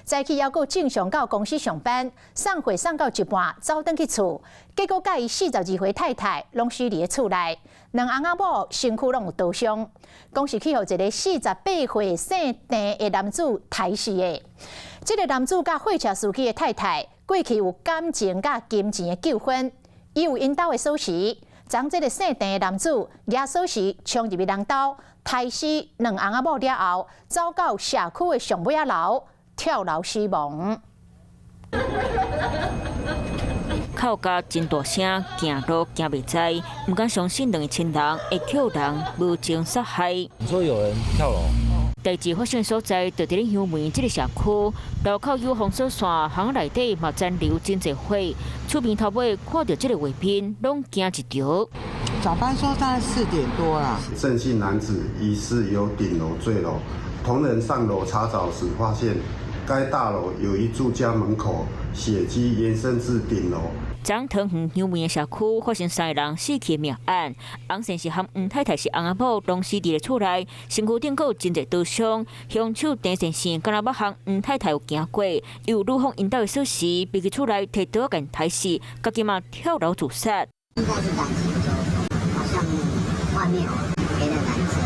早起还阁正常到公司上班，送货送到一半，走转去厝，结果甲伊42岁太太拢死伫厝内，两翁仔某身躯拢有刀伤，讲是去互一个48岁姓郑的男子杀死的。这个男子甲货车司机的太太过去有感情甲金钱的纠纷，伊有因兜的锁匙。 将这个姓郑的男子拿锁匙冲入去人兜，杀死两翁仔某了后，走到社区的上尾楼跳楼死亡。哭甲真大声，行路行袂知，唔敢相信两个亲人会扣人无情杀害。你说有人跳楼？ 代志发生所在，就伫咧香梅这个社区，路口有封锁线，巷内底嘛残留真侪火。厝边头尾看到这个画面，拢惊一条。早班说大概4点多啦。郑姓男子疑似由顶楼坠楼，同仁上楼查找时发现，该大楼有一住家门口血迹延伸至顶楼。 彰塘园香梅的社区发生3个人死去的命案，翁先生和黄太太是翁仔某，拢死伫咧厝内，身躯顶有真侪刀伤。凶手郑先生敢若捌和黄太太有行过，又鲁放因兜的锁匙，逼去厝内摕刀甲因杀死，家己嘛跳楼自杀。应该是感情纠纷，好像外面有别的男子。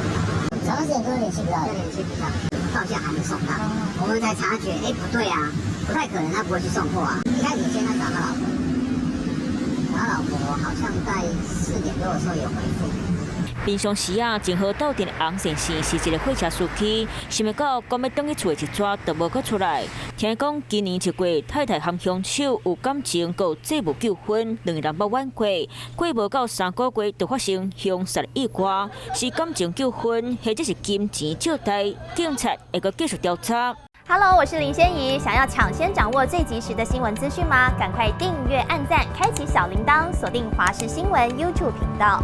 早上10点多联系不到，联系不到，到现在还没送到。我们才察觉，不对啊，不太可能，他不会去送货啊。一开始先他找他老婆。 他老婆好像在4点多的时候有回复。平常时啊，正好到店的洪先生是一个货车司机，想要到赶要转去厝的一抓，都无搁出来。听讲今年1月，太太和凶手有感情，有债务纠纷，两个人要挽回。过无到3个月，就发生凶杀意外，是感情纠纷，或者是金钱借贷，警察会搁继续调查。 Hello， 我是林仙怡。想要抢先掌握最及时的新闻资讯吗？赶快订阅、按赞、开启小铃铛，锁定华视新闻 YouTube 频道。